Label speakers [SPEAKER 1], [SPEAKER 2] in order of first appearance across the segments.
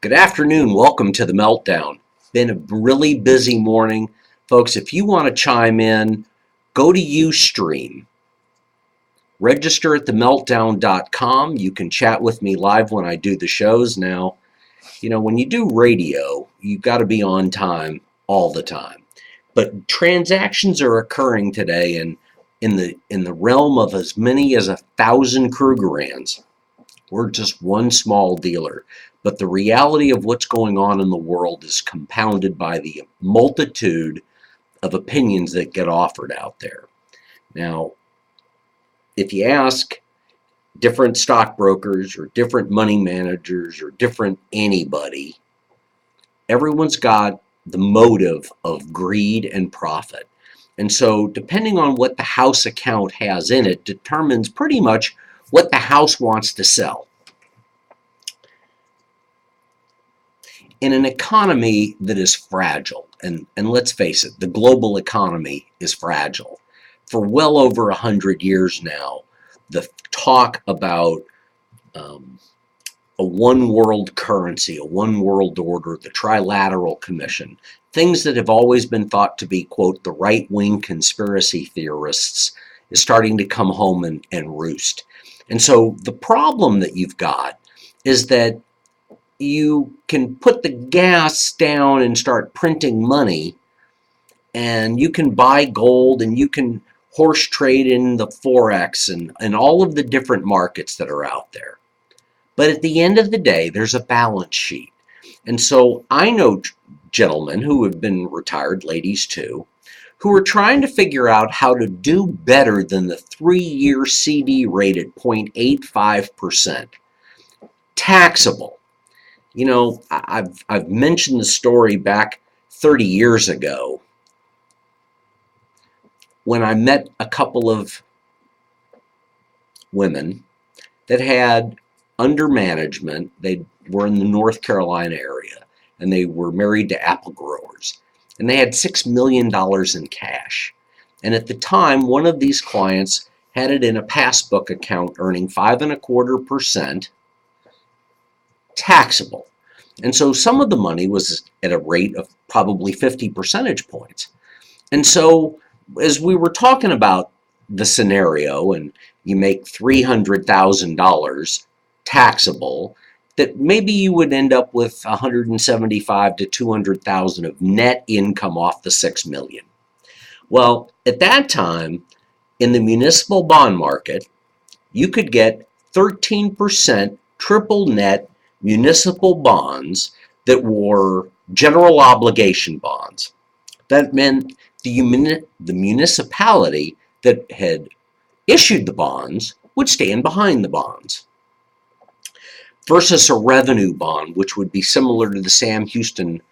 [SPEAKER 1] Good afternoon. Welcome to the Meltdown. Been a really busy morning. Folks, if you want to chime in, go to Ustream. Register at themeltdown.com. You can chat with me live when I do the shows now. You know, when you do radio, you've got to be on time all the time. But transactions are occurring today in the realm of as many as 1,000 Krugerrands. We're just one small dealer. But the reality of what's going on in the world is compounded by the multitude of opinions that get offered out there. Now, if you ask different stockbrokers or different money managers or different anybody, everyone's got the motive of greed and profit. And so depending on what the house account has in it determines pretty much what the house wants to sell. In an economy that is fragile, and let's face it, the global economy is fragile. For well over 100 years now, the talk about a one world currency, a one world order, the trilateral commission, things that have always been thought to be, quote, the right-wing conspiracy theorists, is starting to come home and roost. And so the problem that you've got is that you can put the gas down and start printing money, and you can buy gold, and you can horse trade in the Forex and all of the different markets that are out there. But at the end of the day, there's a balance sheet. And so I know gentlemen who have been retired, ladies too, who are trying to figure out how to do better than the 3-year CD rate at 0.85%. Taxable. You know, I've mentioned the story back 30 years ago when I met a couple of women that had under management. They were in the North Carolina area, and they were married to apple growers, and they had $6 million in cash. And at the time, one of these clients had it in a passbook account earning 5.25%. Taxable. And so some of the money was at a rate of probably 50 percentage points. And so as we were talking about the scenario, and you make $300,000 taxable, that maybe you would end up with 175 to 200,000 of net income off the 6 million. Well, at that time, in the municipal bond market, you could get 13% triple net municipal bonds that were general obligation bonds. That meant the municipality that had issued the bonds would stand behind the bonds. Versus a revenue bond, which would be similar to the Sam Houston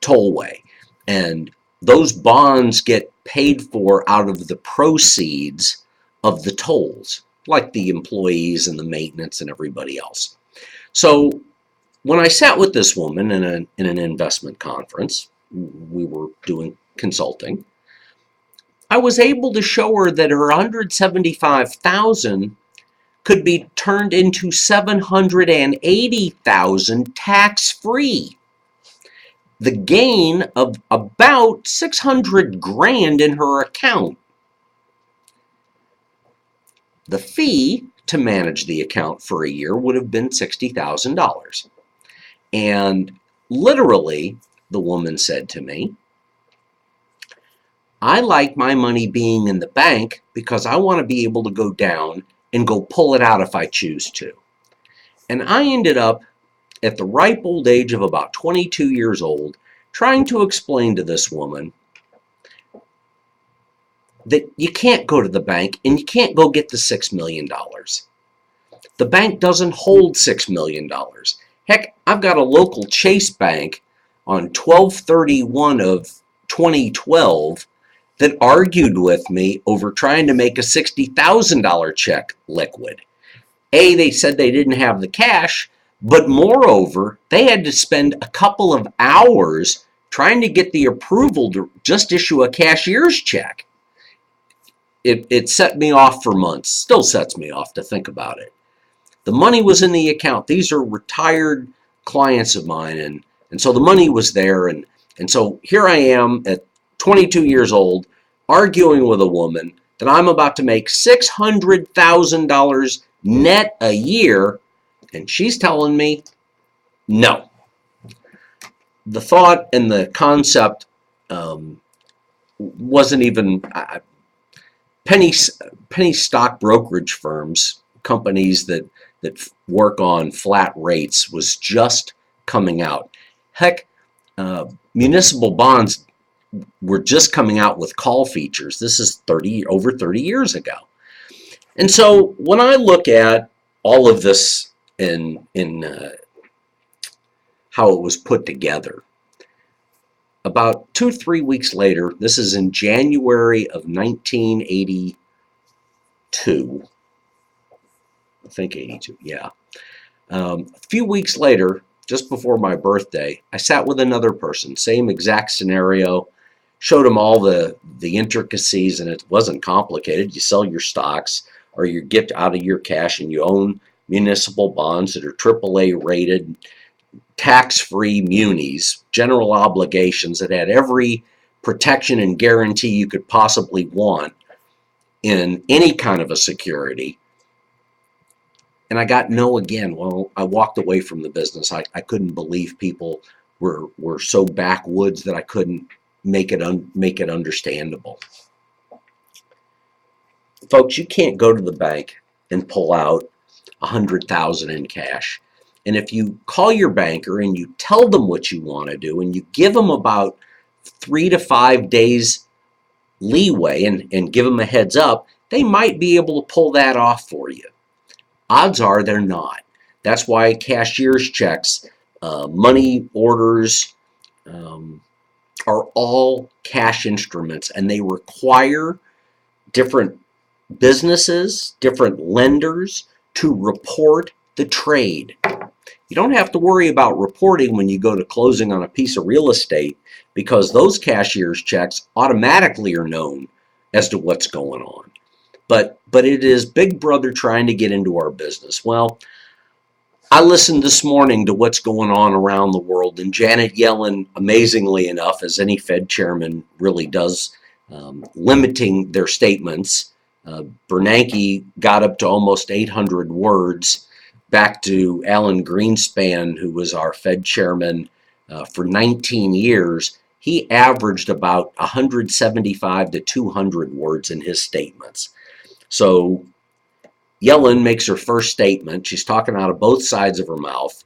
[SPEAKER 1] tollway. And those bonds get paid for out of the proceeds of the tolls, like the employees and the maintenance and everybody else. So when I sat with this woman in an investment conference, we were doing consulting, I was able to show her that her $175,000 could be turned into $780,000 tax-free. The gain of about 600 grand in her account. The fee to manage the account for a year would have been $60,000. And literally, the woman said to me, I like my money being in the bank because I want to be able to go down and go pull it out if I choose to. And I ended up at the ripe old age of about 22 years old trying to explain to this woman that you can't go to the bank and you can't go get the $6 million. The bank doesn't hold $6 million. Heck, I've got a local Chase Bank on 12/31 of 2012 that argued with me over trying to make a $60,000 check liquid. They said they didn't have the cash, but moreover, they had to spend a couple of hours trying to get the approval to just issue a cashier's check. It set me off for months, still sets me off to think about it. The money was in the account. These are retired clients of mine, and so the money was there, and so here I am at 22 years old arguing with a woman that I'm about to make $600,000 net a year, and she's telling me no. The thought and the concept wasn't even penny stock brokerage firms, companies that work on flat rates, was just coming out. Heck, municipal bonds were just coming out with call features. This is over 30 years ago. And so when I look at all of this in how it was put together, about 2 or 3 weeks later, this is in January of 1982, I think 82, yeah. A few weeks later, just before my birthday, I sat with another person, same exact scenario, showed them all the intricacies, and it wasn't complicated. You sell your stocks, or you get out of your cash and you own municipal bonds that are AAA rated, tax-free munis, general obligations that had every protection and guarantee you could possibly want in any kind of a security. And I got no again. Well, I walked away from the business. I couldn't believe people were so backwoods that I couldn't make it understandable. Folks, you can't go to the bank and pull out $100,000 in cash. And if you call your banker and you tell them what you want to do, and you give them about 3 to 5 days leeway and give them a heads up, they might be able to pull that off for you. Odds are they're not. That's why cashier's checks, money orders are all cash instruments, and they require different businesses, different lenders to report the trade. You don't have to worry about reporting when you go to closing on a piece of real estate, because those cashier's checks automatically are known as to what's going on. But it is Big Brother trying to get into our business. Well, I listened this morning to what's going on around the world, and Janet Yellen, amazingly enough, as any Fed chairman really does, limiting their statements. Bernanke got up to almost 800 words. Back to Alan Greenspan, who was our Fed chairman for 19 years, he averaged about 175 to 200 words in his statements. So Yellen makes her first statement. She's talking out of both sides of her mouth.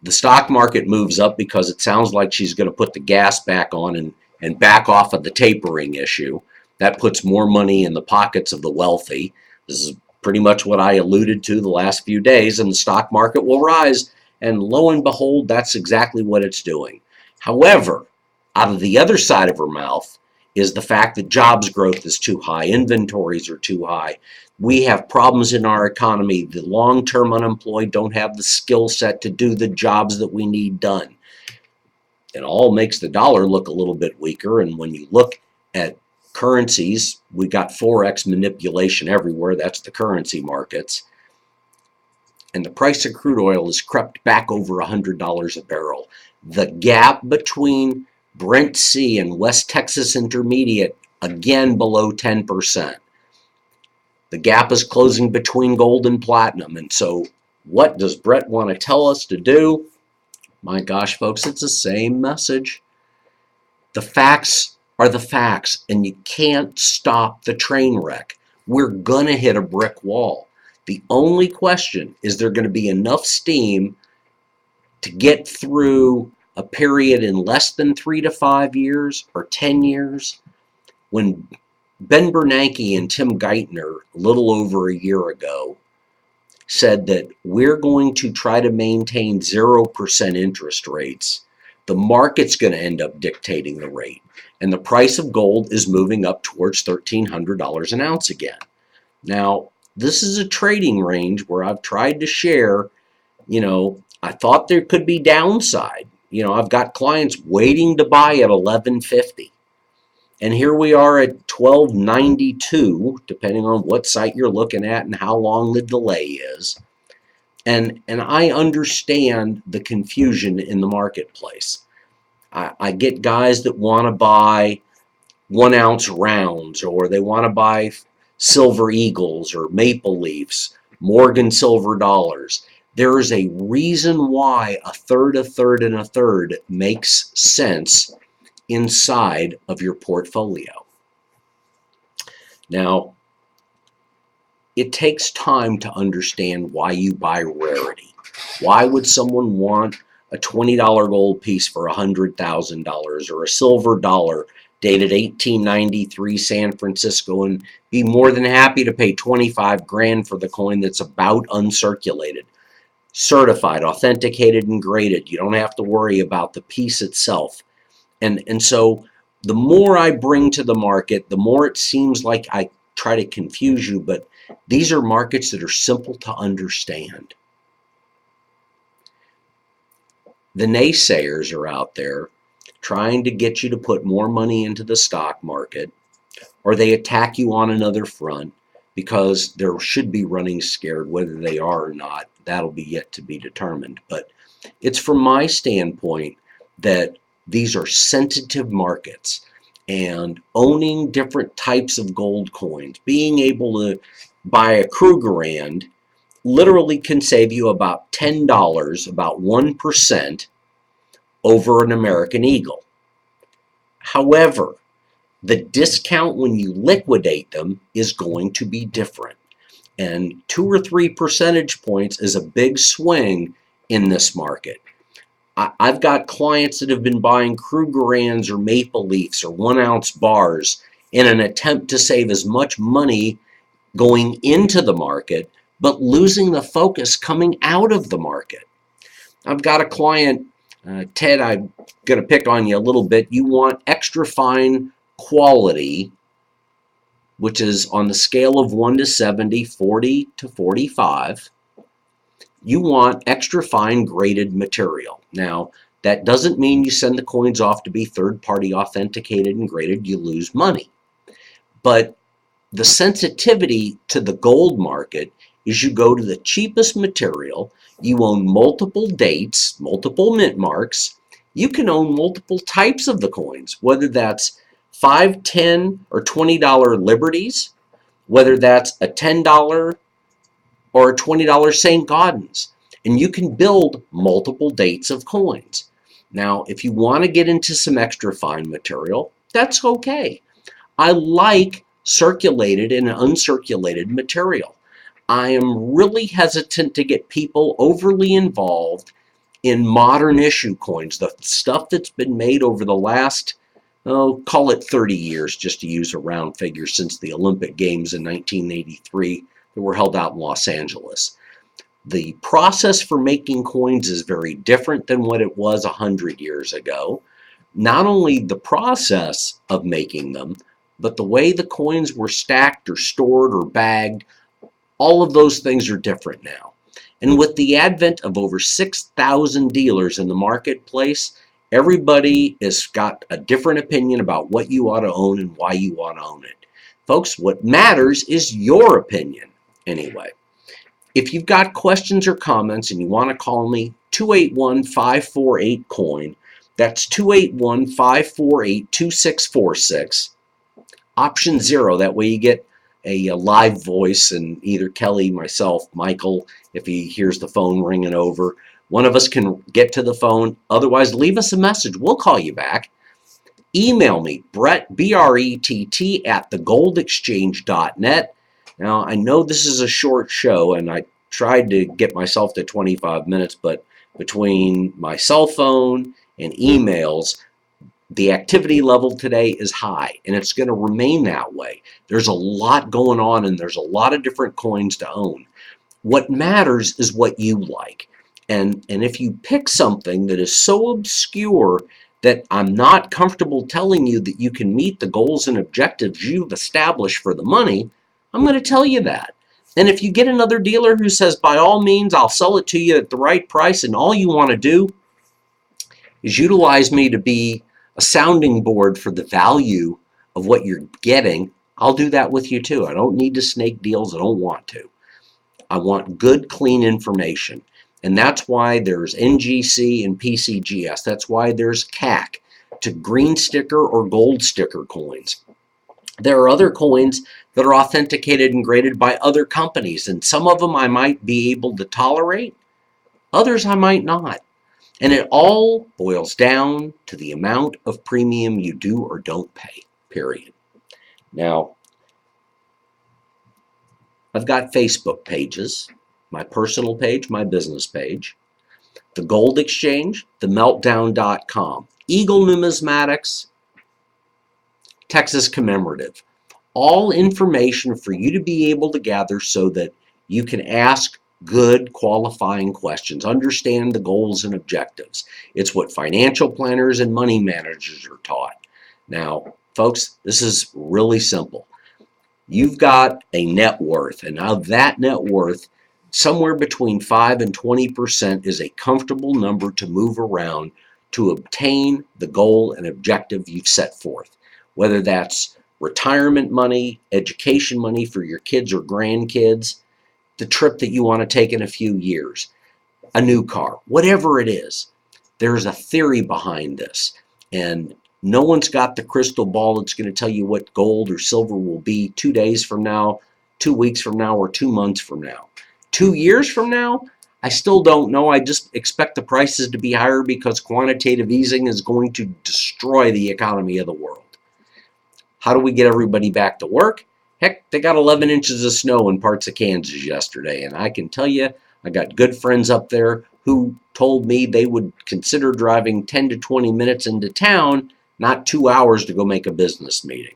[SPEAKER 1] The stock market moves up because it sounds like she's going to put the gas back on and back off of the tapering issue. That puts more money in the pockets of the wealthy. This is pretty much what I alluded to the last few days, and the stock market will rise. And lo and behold, that's exactly what it's doing. However, out of the other side of her mouth is the fact that jobs growth is too high, inventories are too high. We have problems in our economy. The long-term unemployed don't have the skill set to do the jobs that we need done. It all makes the dollar look a little bit weaker, and when you look at currencies, we got Forex manipulation everywhere. That's the currency markets. And the price of crude oil has crept back over $100 a barrel. The gap between Brent C and West Texas Intermediate, again below 10%. The gap is closing between gold and platinum. And so what does Brett want to tell us to do? My gosh, folks, it's the same message. The facts are the facts, and you can't stop the train wreck. We're going to hit a brick wall. The only question is, there going to be enough steam to get through a period in less than 3 to 5 years or 10 years? When Ben Bernanke and Tim Geithner, a little over a year ago, said that we're going to try to maintain 0% interest rates, the market's going to end up dictating the rate. And the price of gold is moving up towards $1,300 an ounce again. Now, this is a trading range where I've tried to share, I thought there could be downside. I've got clients waiting to buy at $11.50. And here we are at $12.92, depending on what site you're looking at and how long the delay is. And I understand the confusion in the marketplace. I get guys that want to buy 1 ounce rounds, or they want to buy silver eagles or maple leafs, Morgan silver dollars. There is a reason why a third, and a third makes sense inside of your portfolio. Now, it takes time to understand why you buy rarity. Why would someone want a $20 gold piece for $100,000, or a silver dollar dated 1893 San Francisco, and be more than happy to pay 25 grand for the coin that's about uncirculated, certified, authenticated, and graded? You don't have to worry about the piece itself. And so the more I bring to the market, the more it seems like I try to confuse you, but these are markets that are simple to understand. The naysayers are out there trying to get you to put more money into the stock market, or they attack you on another front because they should be running scared. Whether they are or not, that'll be yet to be determined. But it's from my standpoint that these are sensitive markets, and owning different types of gold coins, being able to buy a Krugerrand, literally can save you about $10, about 1%, over an American Eagle. However, the discount when you liquidate them is going to be different. And 2 or 3 percentage points is a big swing in this market. I've got clients that have been buying Krugerrands or maple leafs or 1-ounce bars in an attempt to save as much money going into the market, but losing the focus coming out of the market. I've got a client, Ted, I'm going to pick on you a little bit. You want extra fine quality, which is on the scale of 1 to 70, 40 to 45. You want extra fine graded material. Now, that doesn't mean you send the coins off to be third-party authenticated and graded. You lose money. But the sensitivity to the gold market is you go to the cheapest material, you own multiple dates, multiple mint marks, you can own multiple types of the coins, whether that's $5, $10, or $20 Liberties, whether that's a $10 or a $20 St. Gaudens, and you can build multiple dates of coins. Now, if you want to get into some extra fine material, that's okay. I like circulated and uncirculated material. I am really hesitant to get people overly involved in modern issue coins, the stuff that's been made over the last, call it 30 years, just to use a round figure, since the Olympic Games in 1983 that were held out in Los Angeles. The process for making coins is very different than what it was 100 years ago. Not only the process of making them, but the way the coins were stacked or stored or bagged, all of those things are different now. And with the advent of over 6,000 dealers in the marketplace, everybody has got a different opinion about what you ought to own and why you ought to own it. Folks, what matters is your opinion anyway. If you've got questions or comments and you want to call me, 281-548-COIN. That's 281-548-2646. Option 0, that way you get a live voice, and either Kelly, myself, Michael, if he hears the phone ringing over, one of us can get to the phone. Otherwise, leave us a message. We'll call you back. Email me, Brett, B-R-E-T-T, @thegoldexchange.net. Now, I know this is a short show, and I tried to get myself to 25 minutes, but between my cell phone and emails, the activity level today is high, and it's going to remain that way. There's a lot going on, and there's a lot of different coins to own. What matters is what you like. And if you pick something that is so obscure that I'm not comfortable telling you that you can meet the goals and objectives you've established for the money, I'm going to tell you that. And if you get another dealer who says, by all means, I'll sell it to you at the right price, and all you want to do is utilize me to be a sounding board for the value of what you're getting, I'll do that with you too. I don't need to snake deals. I don't want to. I want good, clean information. And that's why there's NGC and PCGS. That's why there's CAC to green sticker or gold sticker coins. There are other coins that are authenticated and graded by other companies, and some of them I might be able to tolerate, others I might not. And it all boils down to the amount of premium you do or don't pay, period. Now, I've got Facebook pages, my personal page, my business page, the Gold Exchange, the Meltdown.com, Eagle Numismatics, Texas Commemorative. All information for you to be able to gather so that you can ask good qualifying questions, understand the goals and objectives. It's what financial planners and money managers are taught. Now, folks, this is really simple. You've got a net worth, and of that net worth, somewhere between 5 and 20% is a comfortable number to move around to obtain the goal and objective you've set forth. Whether that's retirement money, education money for your kids or grandkids, the trip that you want to take in a few years, a new car, whatever it is, there's a theory behind this. And no one's got the crystal ball that's going to tell you what gold or silver will be 2 days from now, 2 weeks from now, or 2 months from now. 2 years from now, I still don't know. I just expect the prices to be higher because quantitative easing is going to destroy the economy of the world. How do we get everybody back to work? Heck, they got 11 inches of snow in parts of Kansas yesterday, and I can tell you, I got good friends up there who told me they would consider driving 10 to 20 minutes into town, not 2 hours to go make a business meeting.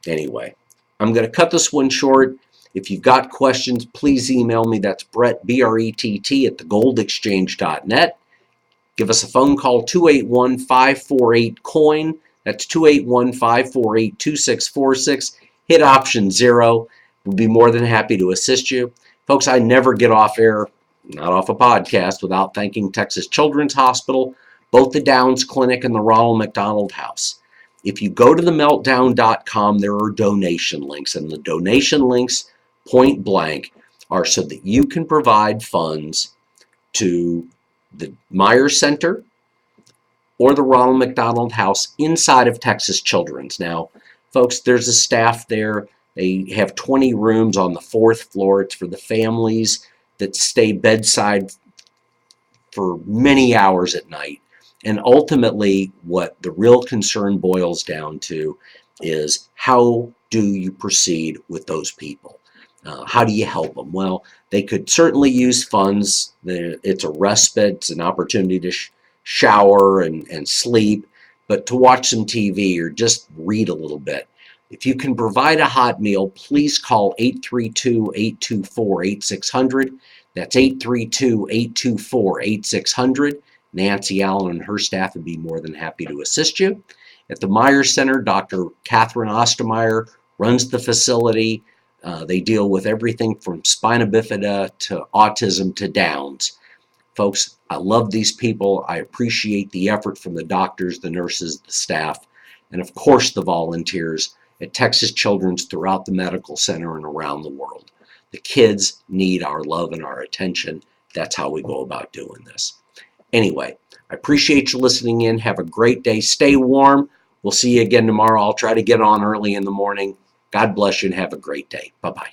[SPEAKER 1] Anyway, I'm going to cut this one short. If you've got questions, please email me. That's Brett, B-R-E-T-T, at thegoldexchange.net. Give us a phone call, 281-548-COIN. That's 281-548-2646. Hit option 0. We'll be more than happy to assist you. Folks, I never get off air, not off a podcast, without thanking Texas Children's Hospital, both the Downs Clinic and the Ronald McDonald House. If you go to the meltdown.com, there are donation links, and the donation links, point blank, are so that you can provide funds to the Myers Center or the Ronald McDonald House inside of Texas Children's. Now, folks, there's a staff there. They have 20 rooms on the 4th floor. It's for the families that stay bedside for many hours at night. And ultimately, what the real concern boils down to is, how do you proceed with those people? How do you help them? Well, they could certainly use funds. It's a respite. It's an opportunity to shower and sleep, but to watch some TV or just read a little bit. If you can provide a hot meal, please call 832-824-8600. That's 832-824-8600. Nancy Allen and her staff would be more than happy to assist you. At the Myers Center, Dr. Catherine Ostermeyer runs the facility. They deal with everything from spina bifida to autism to Downs. Folks, I love these people. I appreciate the effort from the doctors, the nurses, the staff, and of course the volunteers at Texas Children's throughout the medical center and around the world. The kids need our love and our attention. That's how we go about doing this. Anyway, I appreciate you listening in. Have a great day. Stay warm. We'll see you again tomorrow. I'll try to get on early in the morning. God bless you and have a great day. Bye-bye.